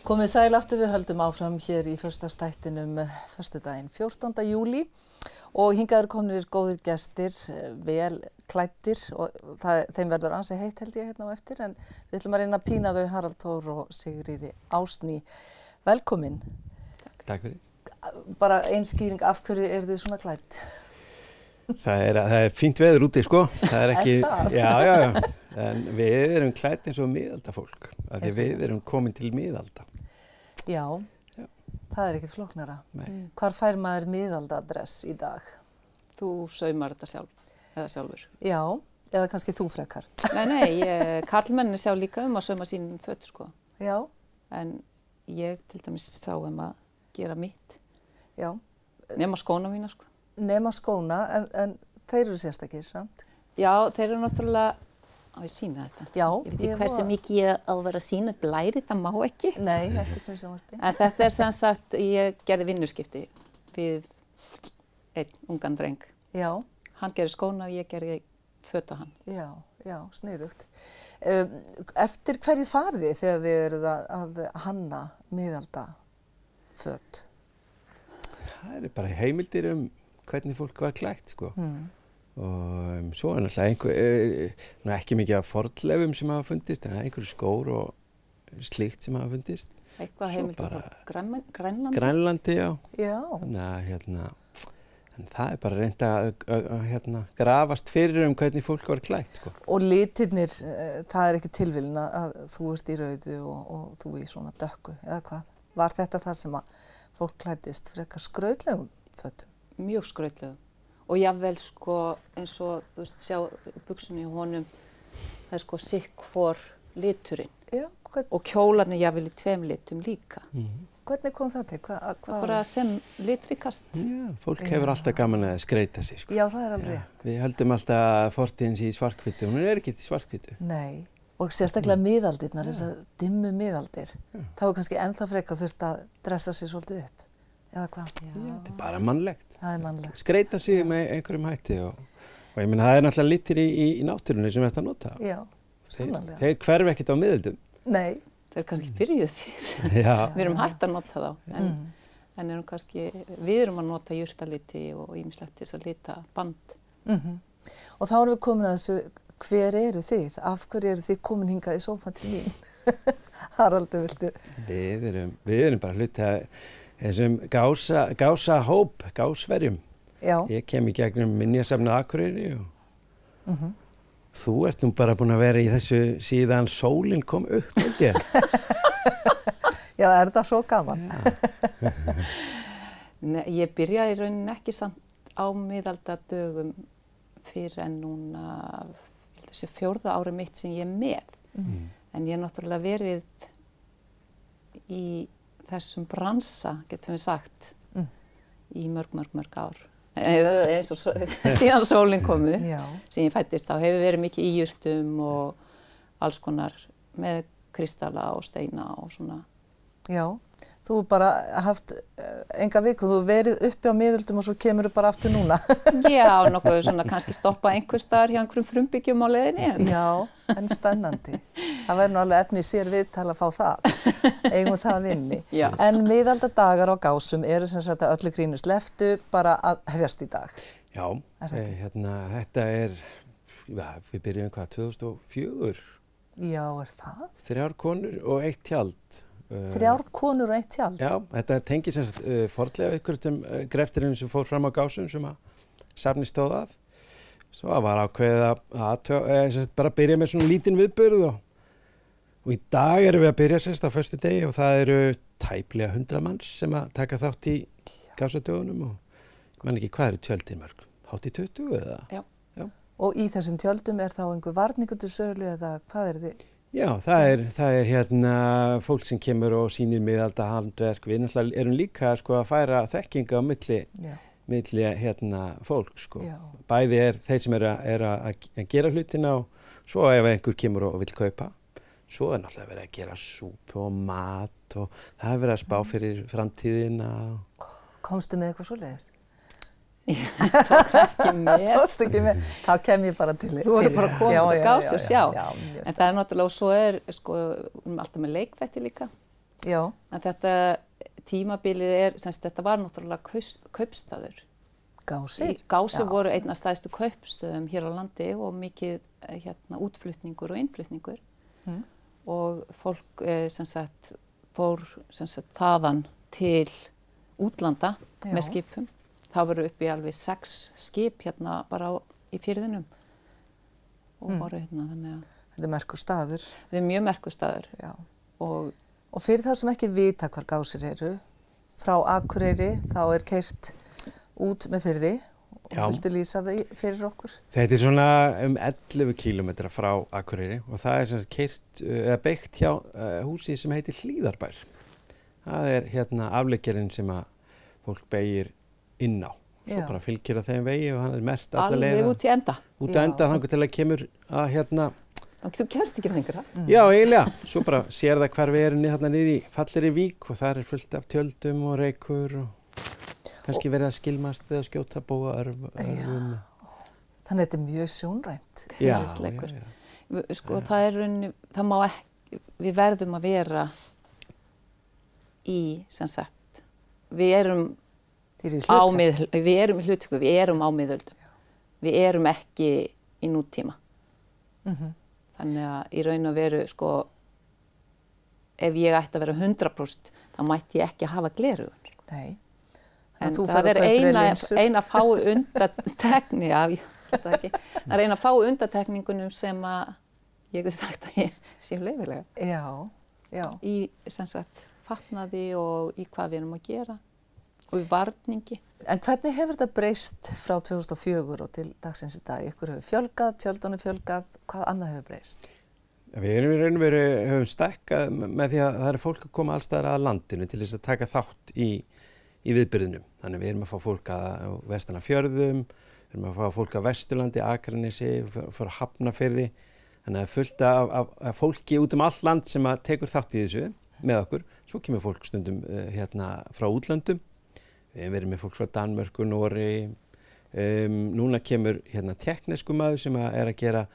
Komið sæl aftur, við höldum áfram hér í föstudagstættinum föstudaginn 14. júlí og hingað eru komnir góðir gestir, vel klæddir og þeim verður ansi heitt held ég hérna á eftir en við ætlum að reyna að pína þau Harald Þór og Sigríði Ásný. Velkomin. Takk fyrir. Bara ein skýring, af hverju eru þið svona klædd? Það er fínt veður úti sko, það er ekki, já, en við erum klædd eins og miðaldafólk, af því við erum komin til miðalda. Já, það er ekkert flóknara. Nei. Hvar fær maður miðaldadress í dag? Þú saumar þetta sjálfur. Já, eða kannski þú frekar. Nei, karlmenni sjá líka að sauma sín föt sko. Já. En ég til dæmis sá að gera mitt. Já. Nema skóna mína sko. Nema skóna, en þeir eru sérstakir, samt? Já, þeir eru náttúrulega, á ég sýna þetta. Já. Ég veit ekki hversu mikið ég á að vera að sýna upp læri, það má ekki. Nei, ekki sem sjónvarpi. En þetta er sem sagt, ég gerði vinnuskipti við einn ungan dreng. Já. Hann gerði skóna og ég gerði föt á hann. Já, sniðugt. Eftir hverju farið þið þegar þið eruð að hanna miðalda föt? Það eru bara heimildir hvernig fólk var klætt sko. Og svo er náttúrulega ekki mikið af fornleifum sem hafa fundist, en einhverju skór og slíkt sem hafa fundist. Eitthvað heimildir frá Grænlandi? Grænlandi, já. Já. Þannig að en það er bara reynt að grafast fyrir hvernig fólk var klætt sko. Og litirnir, það er ekki tilviljun að þú ert í rauðu og þú í svona dökku, eða hvað? Var þetta það sem að fólk klæddist frekar skrautlegum fötum? Mjög skrautlegum. Og jafnvel sko eins og, þú veist, sjá buxunni í honum, það er sko sikk hvor liturinn. Já, og kjólarnir jafnvel í tveim litum líka. Hvernig kom það til? Bara sem litrikast. Já, fólk hefur alltaf gaman að skreyta sig sko. Já, það er alveg rétt. Við höldum alltaf fortíðins í svarthvítu, hún er ekki í svarthvítu. Nei. Og sérstaklega miðaldirnar, þessar dimmu miðaldir. Það var kannski ennþá frekar þurft að dressa sig svolítið upp, eða hvað? Já, þetta er bara mannlegt. Það er mannlegt. Skreyta sig með einhverjum hætti og ég meina það er náttúrulega litir í náttúrunni sem þetta nota. Já, sannarlega. Þeir hverfa ekkert á miðöldum. Nei. Þeir kannski byrjuð fyrir. Já. Við erum hægt að nota þá, en við erum að nota jurtaliti og ýmislegt til þess að lita band. Og þá erum við komin að þessu, hver eru þið? Af hverju eru þið komin hingað í sófann til mín? Haraldur, viltu? Við erum bara hluti að þessum gásverjum. Já. Ég kem í gegnum Minjasafnið Akureyri og þú ert nú bara búin að vera í þessu síðan sólin kom upp, held ég. Já, er það svo gaman? Nei, ég byrjaði í rauninni ekki samt á miðaldadögum fyrir en núna þessi 4. ári mitt sem ég er með. En ég hef náttúrulega verið í þessum bransa, getum við sagt, í mörg ár. Eins og síðan sólin komu, sem ég fæddist, þá hefur verið mikið í jurtum og alls konar með kristalla og steina og svona. Já, þú bara haft enga viku, þú verið uppi á miðöldum og svo kemur þú bara aftur núna. Já, nokkuð svona kannski stoppa einhvers staðar hjá einhverjum frumbyggjum á leiðinni. Já, en spennandi. Það verður nú alveg efni sér viðtal að fá það. Eigum það inni. Já. En miðaldadagar á Gásum eru sem sagt að öllu grínu slepptu bara að hefjast í dag. Já, þetta er, við byrjum 2004. Já, er það? 3 konur og 1 tjald. 3 konur og 1 tjald? Já, þetta tengir sem sagt fornleifa einhverjum greftirinn sem fór fram á Gásum sem að safnið stóð að. Svo var ákveðið að bara byrja með svona lítinn viðburð og í dag erum við að byrja sérst á föstudegi og það eru tæplega 100 manns sem að taka þátt í Gásadögunum og ég man ekki hvað eru tjöldin mörg, hátt í 20 eða? Já. Og í þessum tjöldum er þá einhver varningur til sölu eða hvað er þið? Já, það er fólk sem kemur og sýnir miðalda handverk. Við náttúrulega erum líka sko að færa þekkinga á milli fólk sko. Já. Bæði þeir sem er að gera hlutina og svo ef einhver kemur og vill kaupa. Svo er náttúrulega verið að gera súpu og mat og það er verið að spá fyrir framtíðina. Komstu með eitthvað svoleiðis? Ég tók ekki með. Tókstu ekki með? Þá kem ég bara til. Þú voru bara að koma og gási og sjá. Já, en það er náttúrulega, og svo er, sko, alltaf með leikþætti líka. Já. En þetta tímabilið þetta var náttúrulega kaupstaður. Gásir? Gásir voru einn af stærstu kaupstöðum hér á landi og mikið útflutningur og innflutningur. Og fólk fór þaðan til útlanda með skipum. Það voru upp í alveg 6 skip hérna bara í firðinum og voru hérna þannig að... Þetta er merkur staður. Þetta er mjög merkur staður. Já. Og fyrir það sem ekki vita hvar Gásir eru, frá Akureyri þá er keyrt út með firði og viltu lýsa því fyrir okkur? Þetta er svona 11 kilometra frá Akureyri og það er sem sagt keyrt eða byggt hjá húsi sem heitir Hlíðarbær. Það er hérna afleggjarinn sem að fólk beygir inn á. Svo bara fylgir að þeim vegi og hann er merkt alla leið. Alveg út í enda. Út í enda þannig til að kemur að hérna... Þú kemst ekki lengra. Já, eiginlega. Svo bara sér það hvar við erum hérna niður í fallegri vík og þar er fullt af tjöldum og reykur og kannski verið að skilmast eða skjóta bóa örfum. Þannig þetta er mjög sjónrænt. Já. Sko það er rauninni, það má ekki, við verðum að vera í, sem sagt, við erum á hlutverkum, við erum á miðöldum. Við erum ekki í nútíma. Þannig að í raun og veru, sko, ef ég ætti að vera 100%, þá mætti ég ekki hafa gleraugun. Sko. Nei. En það er eina fáu undantekning, það er eina fáu undantekningunum sem að ég hef sagt að ég sé leyfilega. Já. Í, sem sagt, fatnaði og í hvað við erum að gera og í varningi. En hvernig hefur þetta breyst frá 2004 og til dagsins í dag? Ykkur hefur fjölgað, tjöldunum fjölgað, hvað annað hefur breyst? Við erum í raun og veru höfum stækkað með því að það er fólk að koma allstaðar að landinu til þess að taka þátt í viðburðinum. Þannig við erum að fá fólk að Vestanafjörðum, við erum að fá fólk að Vesturlandi, Akranesi, fyrir Hafnarfirði. Þannig að fullt af fólki út all land sem að tekur þátt í þessu með okkur. Svo kemur fólk stundum hérna frá útlöndum. Við erum með fólk frá Danmörku, Noregi. Núna kemur hérna teknesku maður sem er að gera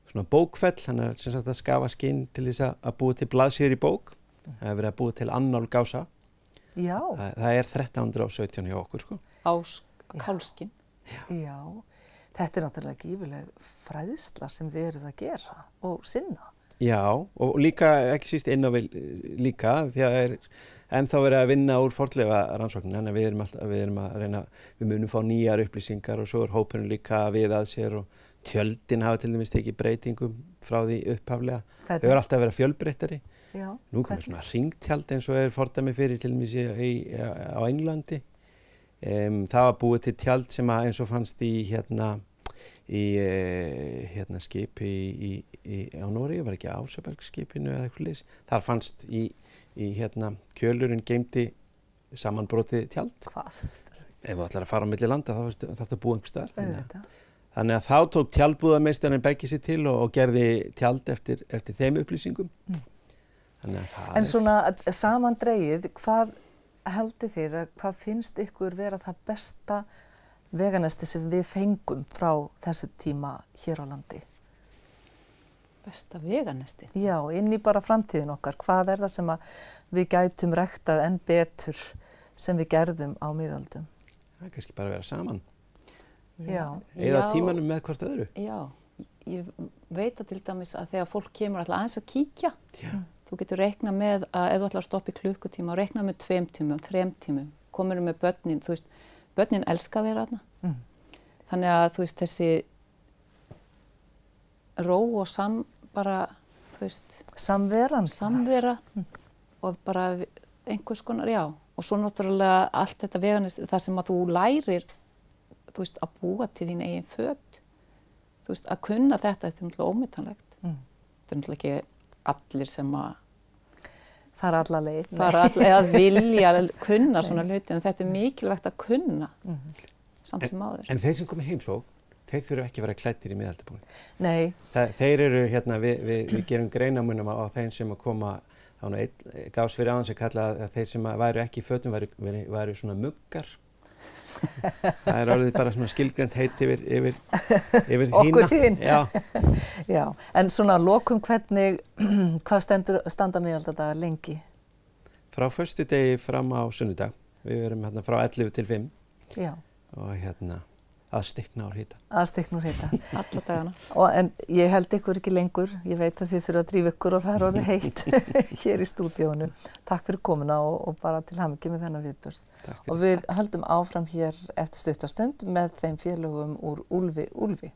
svona bókfell, hann er sem sagt að skafa skinn til þess að búa til blaðsíður í bók. Það er verið að búa til annál gása. Já. Það er 1317 hjá okkur, sko. Á kálskinn. Já. Þetta er náttúrulega gífurleg fræðsla sem við erum að gera og sinna. Já, og líka, ekki síst inn á við líka, því að það er ennþá verið að vinna úr fornleifarannsókninni, þannig að við erum að reyna, við munum fá nýjar upplýsingar og svo er hópurinn líka við að sér og tjöldin hafa til dæmis tekið breytingum frá því upphaflega. Þau eru alltaf að vera fjölbreyttari. Já. Nú komið svona hringtjald eins og er fordæmi fyrir til dæmis á Englandi. Það var búið til tjald sem að eins og fannst í skip á Noregi, var ekki Ásabergsskipinu eða eitthvað leys. Þar fannst í kjölurinn geymdi samanbrotið tjald. Hvað? Ef þú ætlar að fara á milli landa þá þarftu að búa einhvers staðar. Þannig að þá tók tjaldbúðarmeistarinn Beggi sig til og gerði tjald eftir þeim upplýsingum. En svona samandregið, hvað heldið þið, hvað finnst ykkur vera það besta veganesti sem við fengum frá þessu tíma hér á landi? Besta veganesti? Já, inn í bara framtíðin okkar. Hvað er það sem við gætum ræktað enn betur sem við gerðum á miðöldum? Það er kannski bara að vera saman. Já. Eða tímanum með hvort öðru. Já, ég veit að til dæmis að þegar fólk kemur alltaf aðeins að kíkja, þú getur reiknað með að ef þú ætlar að stoppa í klukkutíma og reiknað með 2 tímum, 3 tímum, komur með börnin, þú veist, börnin elska að vera þarna. Þannig að þú veist þessi ró og samvera og bara einhvers konar, já. Og svo náttúrulega allt þetta veganesti, það sem að þú lærir, þú veist, að búa til þín eigin föt, þú veist, að kunna þetta er náttúrulega ómetanlegt. Þetta er náttúrulega ekki allir sem að fara alla leið. Eða vilja kunna svona hluti, en þetta er mikilvægt að kunna samt sem áður. En þeir sem komið heimsókn, þeir þurfa ekki að vera klæddir í miðaldabúning. Nei. Þeir eru við gerum greinamunum á þeim sem að koma á einn gás fyrir aðeins að kalla að þeir sem væru ekki í fötum væru svona muggar. Það er orðið bara svona skilgreint heit yfir hína. Okkur hinn. Já. En svona lokum hvað standa miðaldadagar lengi? frá föstudegi fram á sunnudag. Við erum hérna frá 11 til 5 Já. og hérna að stikna úr hita. Að stikna úr hita. Alla dagana. En ég held ykkur ekki lengur. Ég veit að þið þurfa að drífa ykkur og það orðið heitt hér í stúdíónu. Takk fyrir komuna og bara til hamingju með þennan viðburð. Og við höldum áfram hér eftir stuttastund með þeim félögum úr Úlfi.